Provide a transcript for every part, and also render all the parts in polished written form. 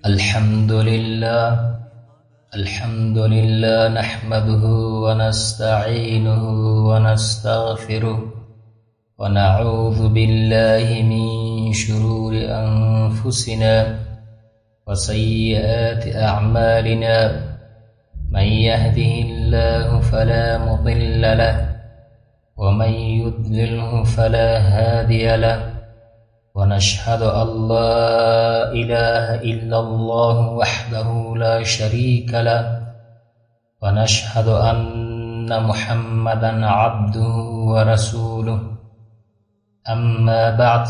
الحمد لله نحمده ونستعينه ونستغفره ونعوذ بالله من شرور أنفسنا وسيئات أعمالنا. من يهده الله فلا مضل له ومن يضلله فلا هادي له. ونشهد أن لا إله إلا الله وحده لا شريك له. ونشهد أن محمدا عبده ورسوله. أما بعد،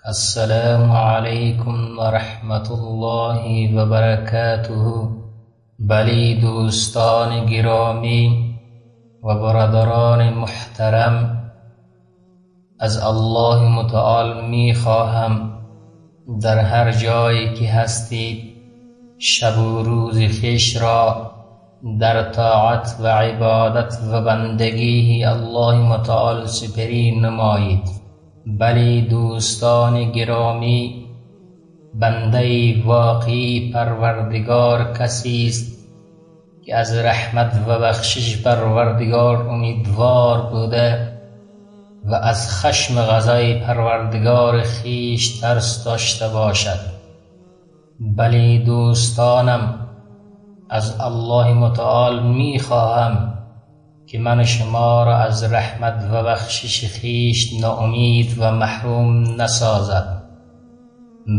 السلام عليكم ورحمة الله وبركاته. بلی دوستان گرامی و برادران محترم، از الله متعال می خواهم در هر جایی که هستید شب و روز خویش را در طاعت و عبادت و بندگی الله متعال سپری نمایید. بلی دوستان گرامی، بنده واقعی پروردگار کسی است که از رحمت و بخشش پروردگار امیدوار بوده و از خشم غضب پروردگار خویش ترس داشته باشد. بلی دوستانم، از الله متعال می خواهم که من شما را از رحمت و بخشش خویش ناامید و محروم نسازد.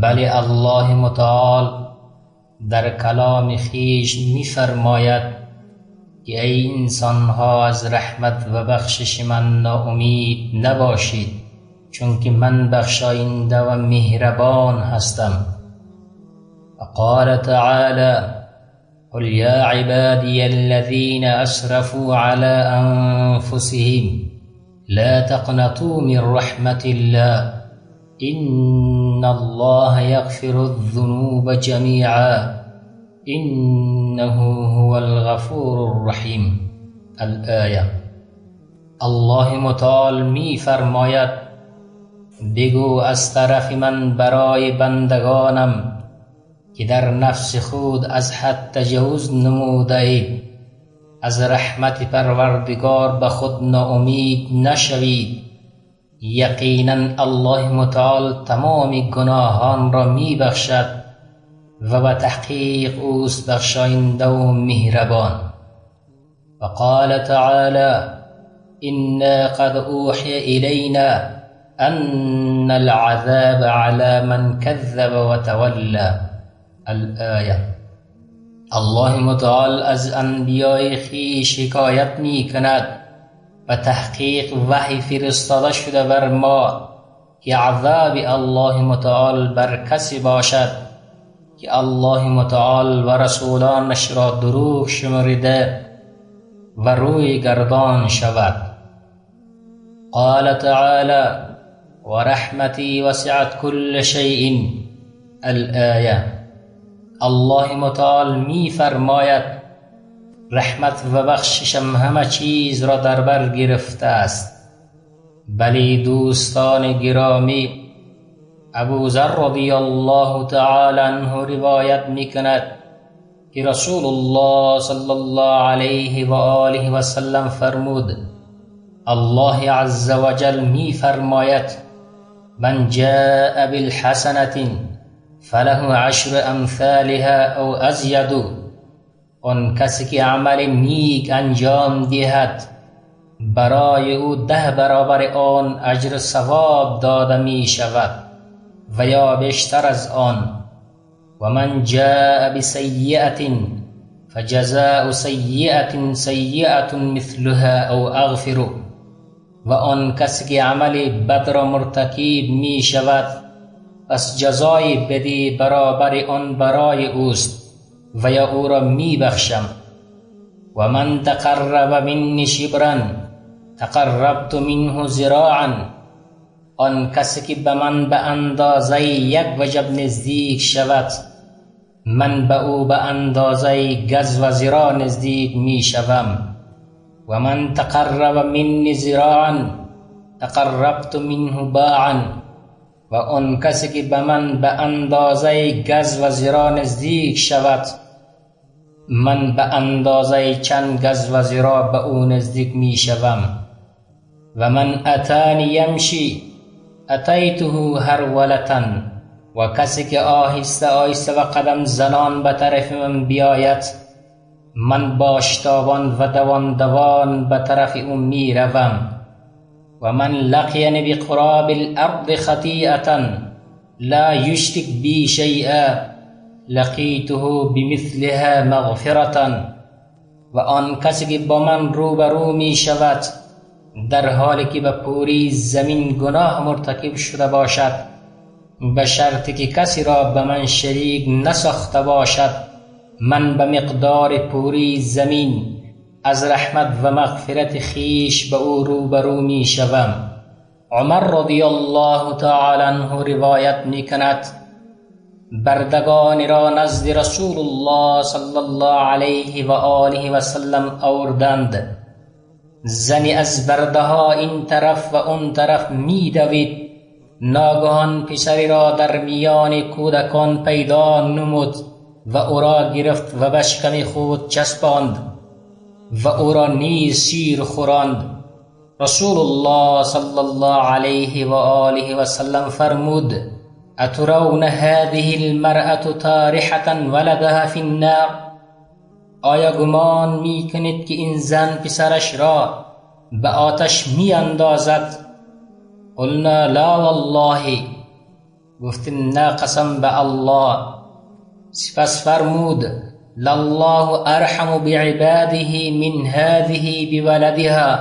بلی الله متعال در کلام خویش می فرماید که ای انسانها از رحمت و بخشش من ناامید نباشید، چون که من بخشاینده و مهربان هستم. وقال تعالی: قل یا عبادی الذین اسرفوا علی انفسهم لا تقنطوا من رحمت الله ان الله یغفر الذنوب جمیعا انه هو الغفور الرحیم. الآیه. الله متعال می فرماید: بگو از طرف من برای بندگانم که در نفس خود از حد تجاوز نموده اید، از رحمت پروردگار به خود ناامید نشوید. یقینا الله متعال تمام گناهان را می بخشد و به تحقیق اوست بخشاینده و مهربان. وقال تعالی: انا قد اوحی الینا ان العذاب على من کذب و تولی. الآیه. الله متعال از انبیاء خویش حکایت می کند و تحقیق وحی فرستاده شده بر ما که عذاب الله متعال بر کسی باشد که الله متعال و رسولانش را دروغ شمرده و روی گردان شود. قال تعالی: و رحمتی وسعت کل شیء. الآیه. الله متعال می فرماید رحمت و بخششم همه چیز را در بر گرفته است. بلی دوستان گرامی، ابو ذر رضی الله تعالی عنه روایت میکند که رسول الله صلی الله علیه و آله و سلم فرمود: الله عز وجل می فرماید من جاء بالحسنة فله عشر امثالها او ازید. آن کسی که عمل نیک انجام دهد برای او 10 برابر آن اجر ثواب داده می شود و یا بیشتر از آن. و من جاء بسیئة فجزاء سیئة سیئة مثلها او اغفر. و آن کسی که عمل بد را مرتکب می شود پس جزای بدی برابر آن برای اوست و یا او را می بخشم. و من تقرب منی شبرا تقربت منه ذراعا. آن کسی که به من به اندازه 1 وجب نزدیک شود من به او به اندازه گز و ذراع نزدیک می شوم. و من تقرب منی ذراعا تقربت منه باعا. و آن کسی که به من به اندازه گز و ذراع نزدیک شود، من به اندازه چند گز و ذراع به او نزدیک می شوم. و من اتانی یمشی اتیته هرولتن، و کسی که آهسته آهسته و قدم زنان به طرف من بیاید، من باشتابان و دوان دوان به طرف او می روم. و من لقینی بقراب الارض خطیئة لا یشرک بی شیئا لقیته بمثلها مغفرة، و آن کسی که با من روبرو می شود در حالی که به پوری زمین گناه مرتکب شده باشد، به شرطی که کسی را به من شریک نساخته باشد، من به مقدار پوری زمین از رحمت و مغفرت خیش به او روبرو می شوم. عمر رضی الله تعالی عنه روایت می کند بردگان را نزد رسول الله صلی الله علیه و آله و سلم آوردند. زنی از برده ها این طرف و اون طرف می دوید. ناگهان پسری را در میان کودکان پیدا نمود و او را گرفت و به شکم خود چسباند و او را نیز شیر خوراند. رسول الله صلی الله علیه و آله و سلم فرمود اترون هذه المرأة طارحة ولدها فی النار، آیا گمان می کنید که این زن پسرش را به آتش می اندازد؟ قلنا لا والله، گفتیم نه قسم به الله. سپس فرمود لله ارحم بعباده من هذه بولدها،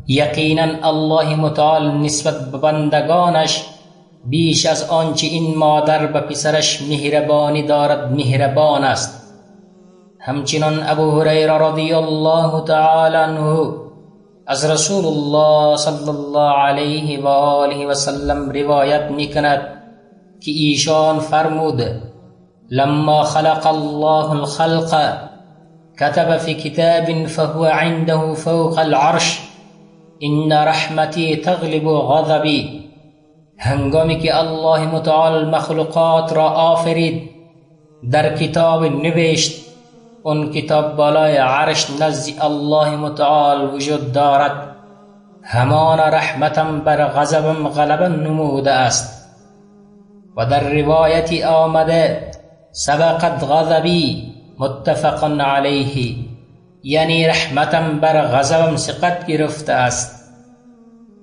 یقینا الله متعال نسبت به بندگانش بیش از آنچه این مادر به پسرش مهربانی دارد مهربان است. همچنان ابو هریره رضی الله تعالی عنه از رسول الله صلی الله علیه و آله و سلم روایت میکند که ایشان فرمود لما خلق الله الخلق كتب في كتاب فهو عنده فوق العرش ان رحمتی تغلب غضبی، هنگامی که الله متعال مخلوقات را آفرید در کتاب نوشت اون کتاب بالای عرش نزد الله متعال وجود دارد، همان رحمتم بر غضبم غلبه نموده است. و در روایتی آمده سبقت غضبی متفق علیه، یعنی رحمتم بر غضبم سبقت گرفته است.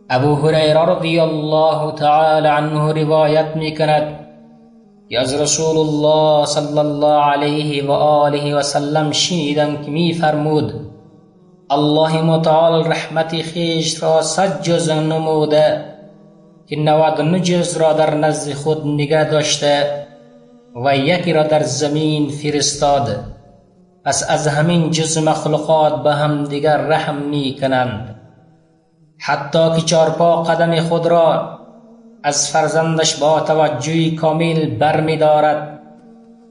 ابو هریره رضی الله تعالی عنه روایت میکند که از رسول الله صلی الله علیه و آله و سلم شنیدم که می فرمود الله متعال رحمت خیش را 100 جز نموده که 99 جز را در نزد خود نگه داشته و یکی را در زمین فرستاد. پس از همین جز مخلوقات به هم دیگر رحم می کنند، حتی که چارپا قدم خود را از فرزندش با توجهی کامل بر می دارد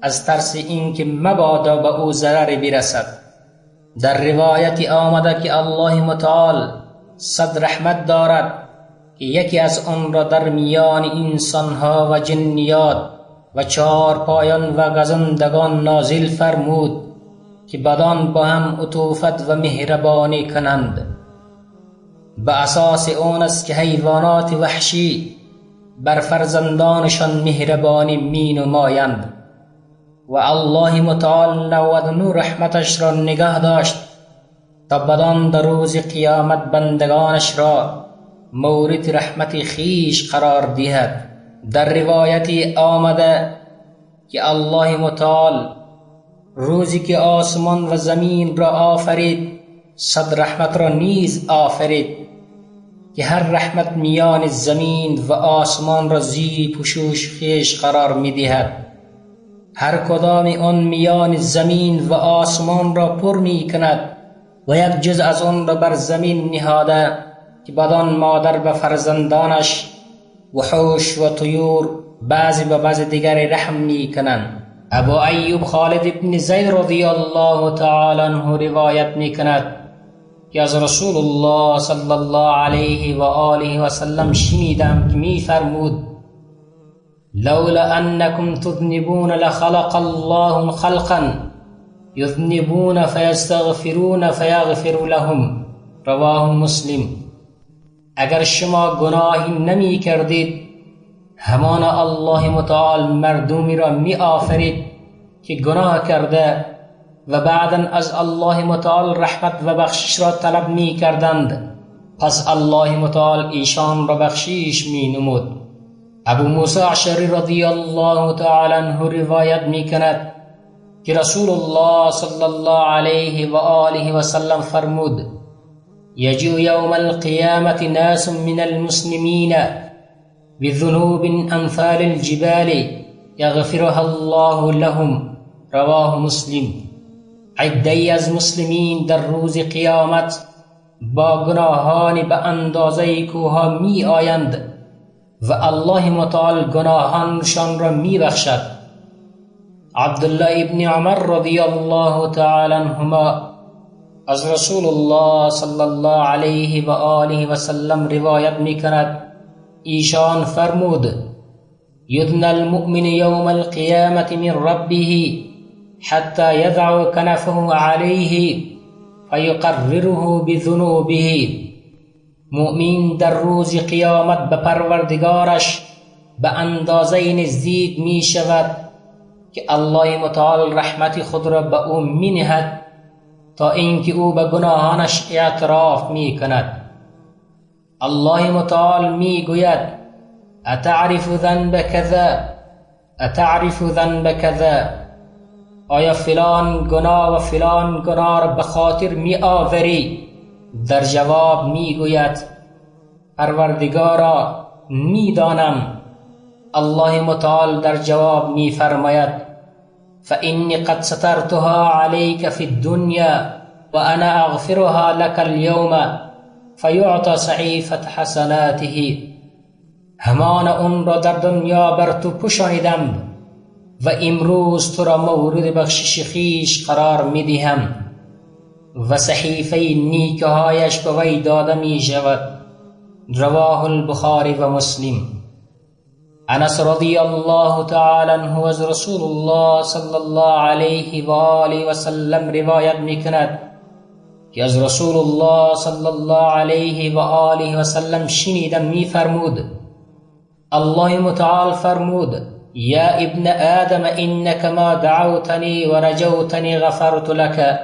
از ترس اینکه مبادا به او ضرر برسد. در روایتی آمده که الله متعال 100 رحمت دارد که یکی از آن را در میان انسانها و جنیات و چارپایان و گزندگان نازل فرمود که بدان با هم عطوفت و مهربانی کنند. به اساس اون است که حیوانات وحشی بر فرزندانشان مهربانی می نمایند و الله متعال 99 رحمتش را نگه داشت تا بدان در روز قیامت بندگانش را مورد رحمت خیش قرار دهد. در روایتی آمده که الله متعال روزی که آسمان و زمین را آفرید 100 رحمت را نیز آفرید که هر رحمت میان زمین و آسمان را زیر پوشش خیش قرار می دهد. هر کدام آن میان زمین و آسمان را پر می کند و یک جز از آن را بر زمین نهاده که بدان مادر به فرزندانش وحوش و طیور بعضی به بعض دیگر رحم می کنند. ابو ایوب خالد ابن زید رضی الله تعالی عنه روایت می کند که از رسول الله صلی الله علیه و آله و سلم شنیدم که می فرمود لولا أنكم تذنبون لخلق الله خلقا يذنبون فيستغفرون فيغفر لهم. رواه مسلم. اگر شما گناهی نمی کردید، همانا الله متعال مردمی را می آفرید که گناه کرده و بعدا از الله متعال رحمت و بخشش را طلب می کردند، پس الله متعال ایشان را بخشش می نمود. ابو موسی اشعری رضی الله تعالی عنه روایت می کند که رسول الله صلی الله علیه و آله و سلم فرمود: یجیء یوم القیامة ناس من المسلمین بذنوب امثال الجبال یغفرها الله لهم. رواه مسلم. عده‌ای از مسلمین در روز قیامت با گناهان به اندازه کوه می آیند و الله متعال گناهانشان را می بخشد. عبدالله ابن عمر رضی الله تعالی عنهما از رسول الله صلی الله علیه و آله و سلم روایت می کند، ایشان فرمود: یدنى المؤمن یوم القیامة من ربه حتی یضع کنفه علیه فیقرره بذنوبه. مؤمن در روز قیامت به پروردگارش به اندازه نزدیک می شود که الله متعال رحمت خود را به او می نهد تا اینکه او به گناهانش اعتراف می کند. الله متعال می گوید: اتعرف ذنب کذا، اتعرف ذنب کذا. آیا فلان گناه و فلان گناه را به خاطر می آوری؟ در جواب می گوید: پروردگارا می دانم. الله متعال در جواب می فرماید: فإني قد سترتها عليك في الدنيا وأنا أغفرها لك اليوم فيعطى صحيفة حسناته. همان اون را در دنیا بر تو پوشانیدم و امروز تو را مورد بخشش خویش قرار می دهم و صحیفه نیکهایش به وی داده می شود. رواه البخاری و مسلم. انس رضی الله تعالی عنه از رسول الله صلی الله علیه و آله و سلم روایت می کند که از رسول الله صلی الله علیه و آله و سلم شنیدم می فرمود: الله متعال فرمود: یا ابن آدم انك ما دعوتنی و رجوتنی غفرت لك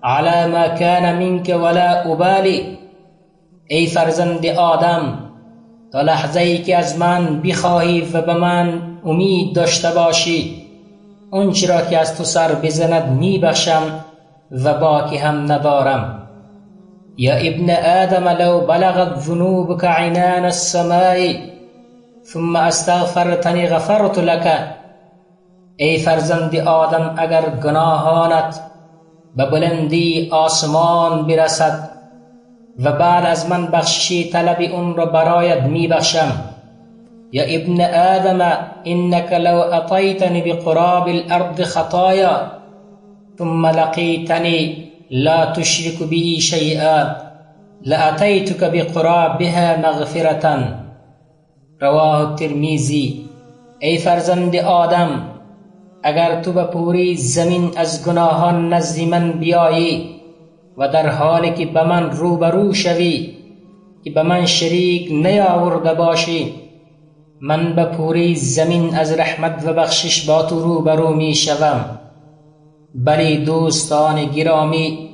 على ما كان منك ولا ابالی. ای فرزند آدم، تا لحظه ای که از من بخواهی و به من امید داشته باشی، اونچه را که از تو سر بزند می بخشم و باکی هم ندارم. یا ابن آدم لو بلغت ذنوبك عنان السماء ثم استغفرتنی غفرت لك. ای فرزند آدم، اگر گناهانت به بلندی آسمان برسد و بعد از من بخششی طلب اون را برایت می بخشم. یا ابن آدم انك لو اطیتنی بقراب الارض خطایا ثم لقیتنی لا تشرك بی شیئا لاتیتک بقرابها مغفرة. رواه الترمذی. ای فرزند آدم، اگر تو به پوری زمین از گناهان نزد من بیایی و در حالی که به من روبرو شوی که به من شریک نیاورده باشی، من به پوری زمین از رحمت و بخشش با تو روبرو می شوم. بلی دوستان گرامی،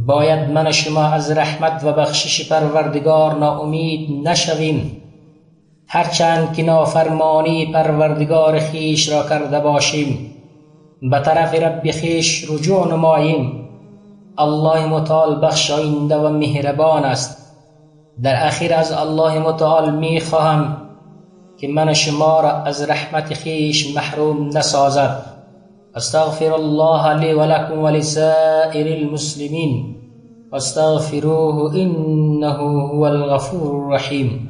باید من شما از رحمت و بخشش پروردگار ناامید نشویم، هرچند که نافرمانی پروردگار خیش را کرده باشیم، به طرف رب خیش رجوع نماییم. الله متعال بخشاینده و مهربان است. در اخیر از الله متعال می خواهم که من شما را از رحمت خیش محروم نسازد. استغفر الله لی و لکم و لسائر المسلمین واستغفروه انه هو الغفور الرحیم.